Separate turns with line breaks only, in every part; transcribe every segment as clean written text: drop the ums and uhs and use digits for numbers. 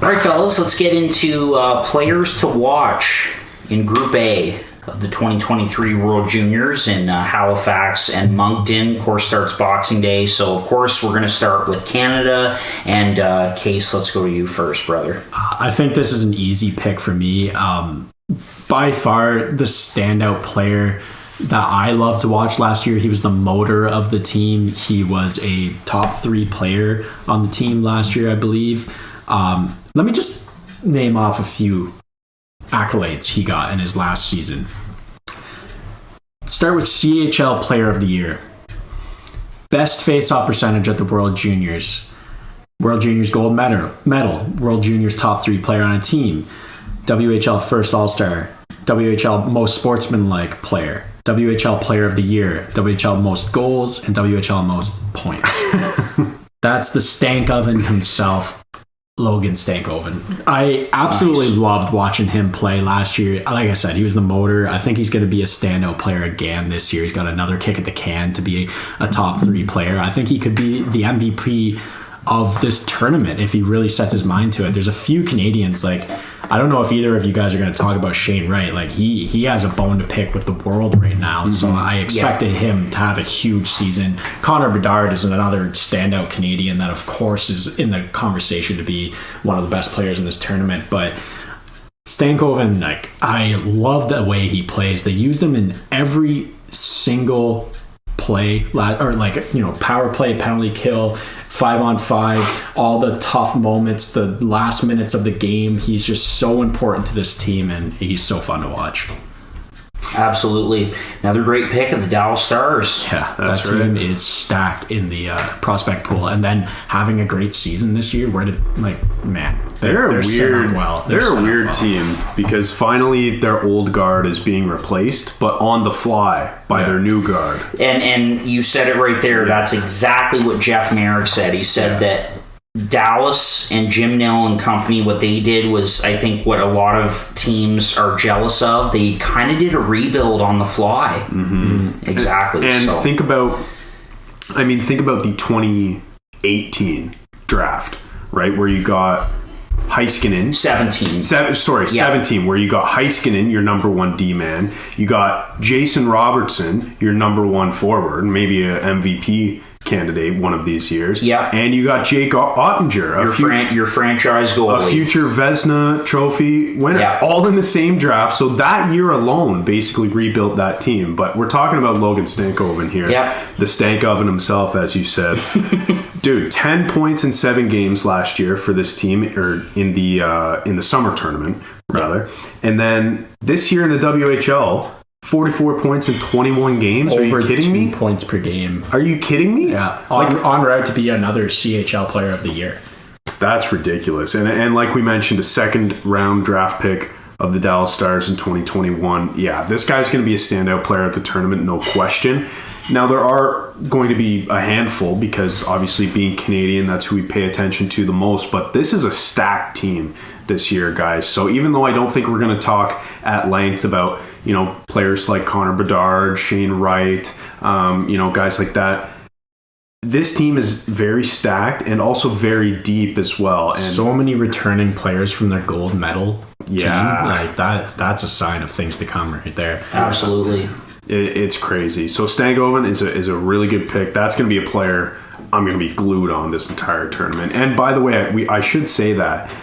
All right, fellas, let's get into players to watch in Group A of the 2023 World Juniors in Halifax and Moncton. Of course, starts Boxing Day, so of course we're going to start with Canada. And Case, let's go to you first, brother.
I think this is an easy pick for me. By far, the standout player that I loved to watch last year. He was the motor of the team. He was a top 3 player on the team last year, I believe. Let me just name off a few accolades he got in his last season. Start with CHL Player of the Year. Best face-off percentage at the World Juniors. World Juniors gold medal. World Juniors top 3 player on a team. WHL First All-Star. WHL Most Sportsmanlike Player. WHL Player of the Year, WHL Most Goals, and WHL Most Points. That's the stank oven himself, Logan Stankoven. I absolutely loved watching him play last year. Like I said, he was the motor. I think he's going to be a standout player again this year. He's got another kick at the can to be a top 3 player. I think he could be the MVP of this tournament if he really sets his mind to it. There's a few Canadians, like, I don't know if either of you guys are going to talk about Shane Wright. Like, he has a bone to pick with the world right now, so I expected him to have a huge season. Connor Bedard is another standout Canadian that, of course, is in the conversation to be one of the best players in this tournament, but Stankoven, like, I love the way he plays. They used him in every single play, or like, you know, power play, penalty kill, 5-on-5, all the tough moments, the last minutes of the game. He's just so important to this team, and he's so fun to watch.
Absolutely. Another great pick of the Dallas Stars.
Yeah, that team is stacked in the prospect pool, and then having a great season this year. They're
a weird team because finally their old guard is being replaced, but on the fly by their new guard.
And you said it right there. That's exactly what Jeff Merrick said. He said that Dallas and Jim Nill and company, what they did was, I think, what a lot of teams are jealous of. They kind of did a rebuild on the fly. Mm-hmm. Exactly.
And think about the 2018 draft, right, where you got Heiskanen. 17, where you got Heiskanen, your number 1 D-man. You got Jason Robertson, your number 1 forward, maybe a MVP candidate one of these years.
Yeah.
And you got Jake Ottinger,
your franchise goalie,
a future Vezina Trophy winner, all in the same draft. So that year alone basically rebuilt that team. But we're talking about Logan Stankoven here. The stank oven himself, as you said. Dude, 10 points in 7 games last year for this team, or in the summer tournament, rather. And then this year in the WHL, 44 points in 21 games. Are you kidding me?
2 points per game.
Are you kidding me?
Yeah. On route to be another CHL Player of the Year.
That's ridiculous. And like we mentioned, a second round draft pick of the Dallas Stars in 2021. Yeah, this guy's going to be a standout player at the tournament, no question. Now, there are going to be a handful because obviously being Canadian, that's who we pay attention to the most. But this is a stacked team this year, guys. So even though I don't think we're going to talk at length about, you know, players like Connor Bedard, Shane Wright, guys like that, this team is very stacked and also very deep as well. And
so many returning players from their gold medal team. Like that's a sign of things to come right there.
Absolutely.
It's crazy. So Stankoven is a really good pick. That's going to be a player I'm going to be glued on this entire tournament. And by the way, I should say that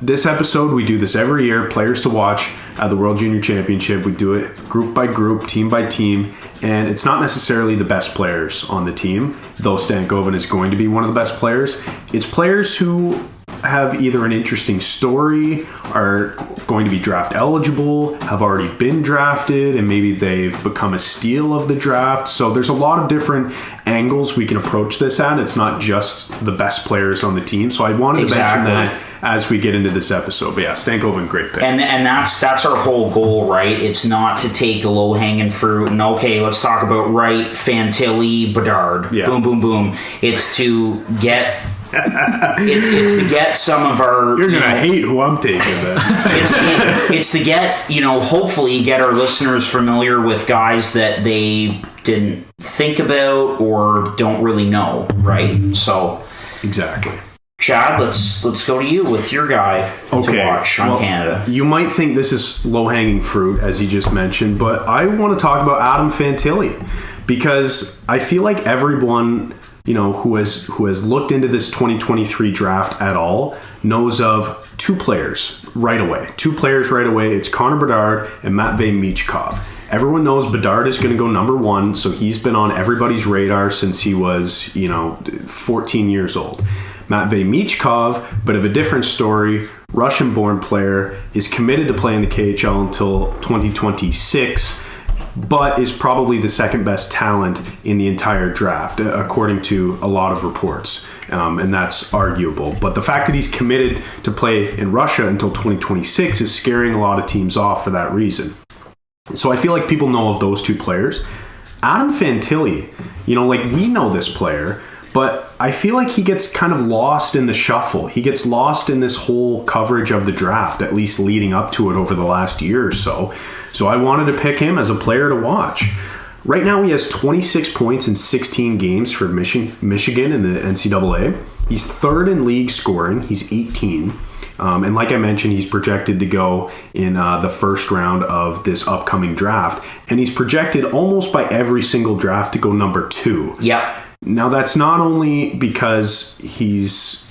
this episode, we do this every year, players to watch at the World Junior Championship. We do it group by group, team by team, and it's not necessarily the best players on the team, though Stankoven is going to be one of the best players. It's players who have either an interesting story, are going to be draft eligible, have already been drafted, and maybe they've become a steal of the draft. So there's a lot of different angles we can approach this at. It's not just the best players on the team. So I wanted to mention that as we get into this episode. But yeah, Stankoven, great pick.
And that's our whole goal, right? It's not to take the low-hanging fruit and, okay, let's talk about Wright, Fantilli, Bedard. Yeah. Boom, boom, boom. It's to get... it's to get some of our...
You're going to hate who I'm taking then.
it's to get, hopefully get our listeners familiar with guys that they didn't think about or don't really know, right? So...
Exactly.
Chad, let's go to you with your guy to watch on Canada.
You might think this is low-hanging fruit, as you just mentioned, but I want to talk about Adam Fantilli because I feel like everyone, who has looked into this 2023 draft at all knows of two players right away. It's Connor Bedard and Matvei Michkov. Everyone knows Bedard is going to go number one, so he's been on everybody's radar since he was, 14 years old. Matvei Michkov, but of a different story, Russian-born player, is committed to play in the KHL until 2026, but is probably the second best talent in the entire draft, according to a lot of reports. And that's arguable. But the fact that he's committed to play in Russia until 2026 is scaring a lot of teams off for that reason. So I feel like people know of those two players. Adam Fantilli, we know this player, but I feel like he gets kind of lost in the shuffle. He gets lost in this whole coverage of the draft, at least leading up to it over the last year or so. So I wanted to pick him as a player to watch. Right now he has 26 points in 16 games for Michigan in the NCAA. He's third in league scoring. He's 18. And like I mentioned, he's projected to go in the first round of this upcoming draft. And he's projected almost by every single draft to go number 2.
Yeah.
Now, that's not only because he's,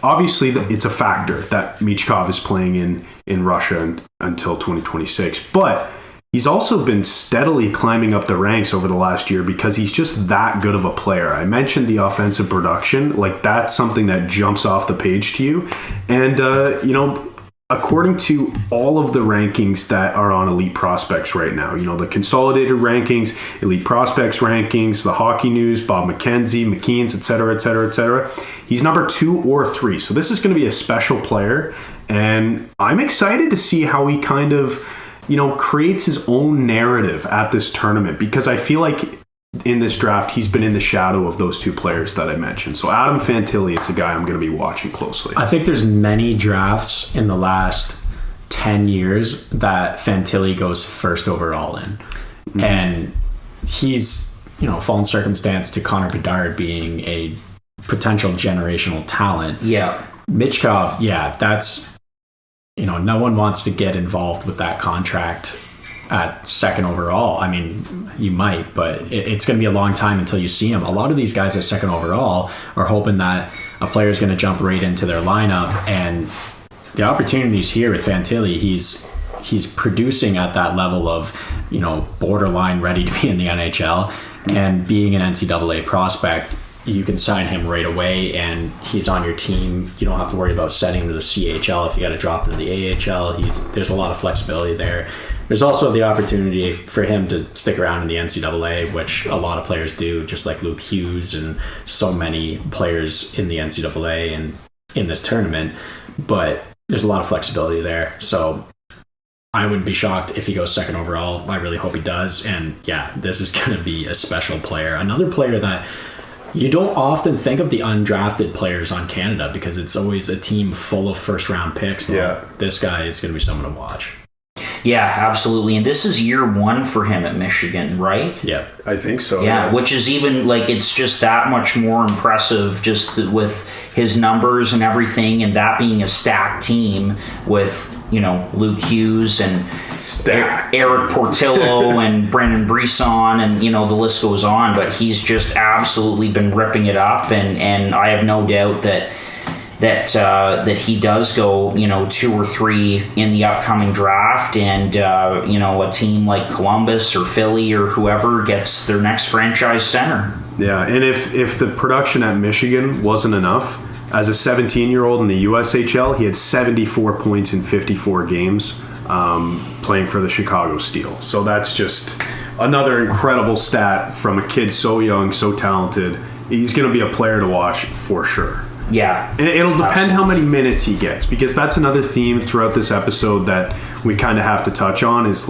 obviously it's a factor that Michkov is playing in Russia until 2026, but he's also been steadily climbing up the ranks over the last year because he's just that good of a player. I mentioned the offensive production, that's something that jumps off the page to you. And, according to all of the rankings that are on Elite Prospects right now, the consolidated rankings, Elite Prospects rankings, the Hockey News, Bob McKenzie, McKean's, et cetera, he's number 2 or 3. So this is going to be a special player. And I'm excited to see how he kind of, creates his own narrative at this tournament, because I feel like in this draft, he's been in the shadow of those two players that I mentioned. So Adam Fantilli, it's a guy I'm going to be watching closely.
I think there's many drafts in the last 10 years that Fantilli goes first overall in. Mm-hmm. And he's, fallen circumstance to Connor Bedard being a potential generational talent.
Yeah.
Michkov, that's, no one wants to get involved with that contract at second overall. I mean, you might, but it's going to be a long time until you see him. A lot of these guys at second overall are hoping that a player is going to jump right into their lineup, and the opportunities here with Fantilli, he's producing at that level of, borderline ready to be in the NHL, and being an NCAA prospect, you can sign him right away and he's on your team. You don't have to worry about setting him to the CHL if you got to drop him to the AHL. There's a lot of flexibility there. There's also the opportunity for him to stick around in the NCAA, which a lot of players do, just like Luke Hughes and so many players in the NCAA and in this tournament. But there's a lot of flexibility there. So I wouldn't be shocked if he goes second overall. I really hope he does. And this is going to be a special player. Another player that you don't often think of the undrafted players on Canada because it's always a team full of first round picks. But this guy is going to be someone to watch.
Yeah, absolutely. And this is year 1 for him at Michigan, right?
Yeah, I think so.
Yeah, which is even it's just that much more impressive just with his numbers and everything, and that being a stacked team with, Luke Hughes and Eric Portillo and Brendan Brisson, and, the list goes on. But he's just absolutely been ripping it up, and I have no doubt that he does go, 2 or 3 in the upcoming draft, and a team like Columbus or Philly or whoever gets their next franchise center.
Yeah, and if the production at Michigan wasn't enough, as a 17-year-old in the USHL, he had 74 points in 54 games playing for the Chicago Steel. So that's just another incredible stat from a kid so young, so talented. He's going to be a player to watch for sure.
Yeah.
And it'll depend how many minutes he gets, because that's another theme throughout this episode that we kind of have to touch on is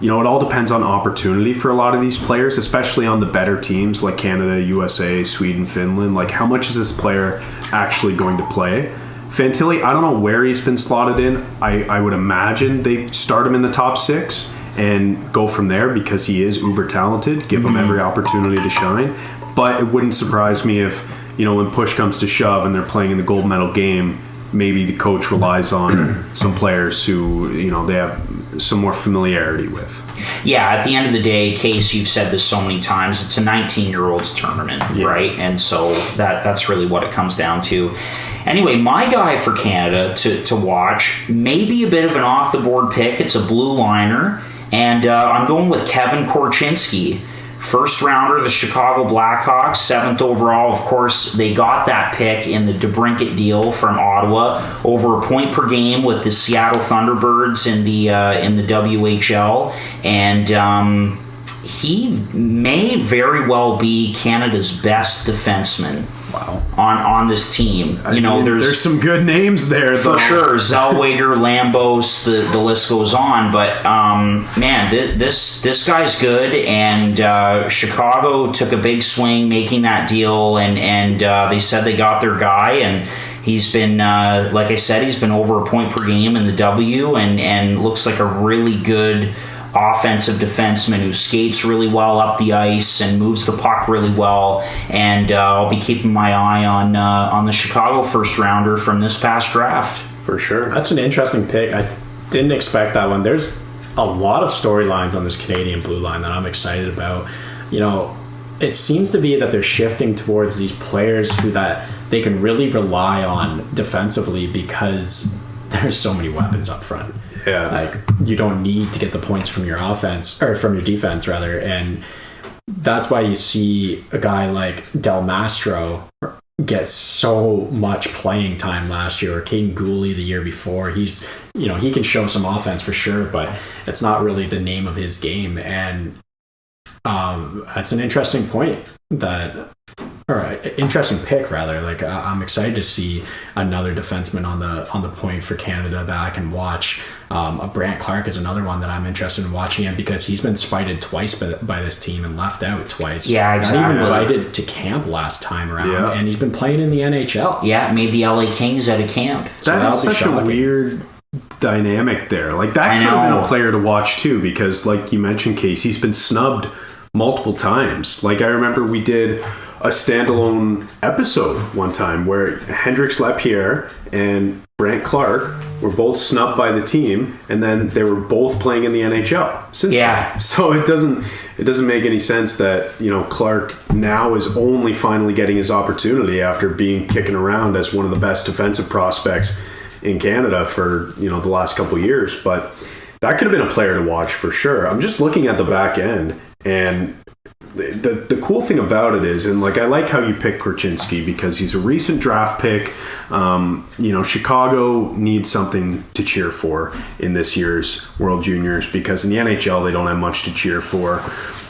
it all depends on opportunity for a lot of these players, especially on the better teams like Canada, USA, Sweden, Finland. How much is this player actually going to play? Fantilli, I don't know where he's been slotted in. I would imagine they start him in the top 6 and go from there because he is uber talented. Give him every opportunity to shine. But it wouldn't surprise me if when push comes to shove and they're playing in the gold medal game, maybe the coach relies on some players who, they have some more familiarity with.
Yeah, at the end of the day, Case, you've said this so many times, it's a 19-year-olds tournament, right? And so that's really what it comes down to. Anyway, my guy for Canada to watch, maybe a bit of an off-the-board pick. It's a blue liner, and I'm going with Kevin Korchinski. First rounder, the Chicago Blackhawks, 7th overall. Of course, they got that pick in the DeBrincat deal from Ottawa, over a point per game with the Seattle Thunderbirds in the WHL, and he may very well be Canada's best defenseman.
Wow.
On this team. There's
some good names there, though.
For sure. Zellweger, Lambos, the list goes on. But, man, this guy's good. And Chicago took a big swing making that deal. And they said they got their guy. And he's been, like I said, he's been over a point per game in the W. And looks like a really good offensive defenseman who skates really well up the ice and moves the puck really well, and I'll be keeping my eye on the Chicago first rounder from this past draft.
For sure.
That's an interesting pick. I didn't expect that one. There's a lot of storylines on this Canadian blue line that I'm excited about. It seems to be that they're shifting towards these players that they can really rely on defensively because there's so many weapons up front.
Yeah.
Like, you don't need to get the points from your offense, or from your defense rather, and that's why you see a guy like Del Mastro get so much playing time last year, or Caden Gooley the year before. He's, he can show some offense for sure, but it's not really the name of his game. And that's an interesting point interesting pick rather. Like, I'm excited to see another defenseman on the point for Canada that I can watch. Brant Clark is another one that I'm interested in watching him because he's been spited twice by this team and left out twice.
Yeah, exactly.
Not even invited to camp last time around, and he's been playing in the NHL.
Yeah, made the LA Kings out of camp.
So that is such a weird dynamic there. Like, that could have been a player to watch too, because like you mentioned, Case, he's been snubbed multiple times. Like, I remember we did a standalone episode one time where Hendrix Lapierre and Brant Clark were both snubbed by the team, and then they were both playing in the NHL since then. So it doesn't make any sense that Clark now is only finally getting his opportunity after being kicking around as one of the best defensive prospects in Canada for the last couple of years. But that could have been a player to watch for sure. I'm just looking at the back end, and the cool thing about it is, and like, I like how you pick Korchinski because he's a recent draft pick. Chicago needs something to cheer for in this year's World Juniors because in the NHL they don't have much to cheer for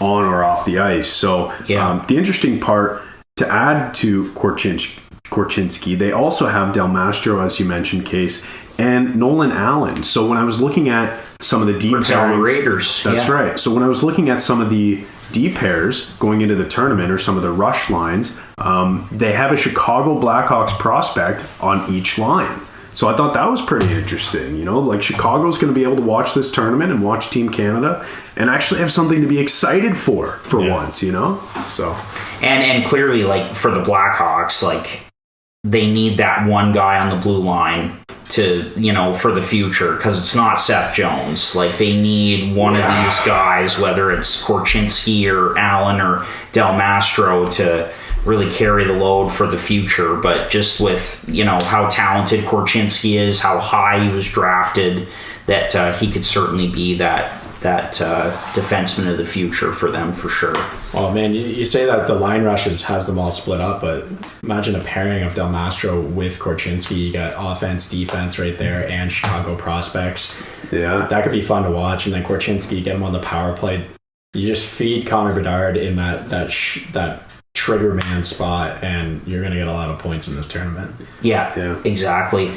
on or off the ice. So the interesting part to add to Korchinski, they also have Del Mastro, as you mentioned, Case, and Nolan Allen. So when I was looking at some of the deep pairings,
Raiders.
That's right. So when I was looking at some of the D pairs going into the tournament, or some of the rush lines, they have a Chicago Blackhawks prospect on each line. So I thought that was pretty interesting. Like, Chicago's going to be able to watch this tournament and watch Team Canada and actually have something to be excited for once, So,
and clearly, like, for the Blackhawks, like, they need that one guy on the blue line to, for the future, because it's not Seth Jones. Like, they need one of these guys, whether it's Korchinski or Allen or Del Mastro, to really carry the load for the future. But just with, how talented Korchinski is, how high he was drafted, that he could certainly be that defenseman of the future for them, for sure.
Oh man, you say that the line rushes has them all split up, but imagine a pairing of Del Mastro with Korchinski. You got offense, defense right there, and Chicago prospects.
Yeah,
that could be fun to watch. And then Korchinski, get him on the power play. You just feed Connor Bedard in that trigger man spot, and you're going to get a lot of points in this tournament.
Yeah, exactly.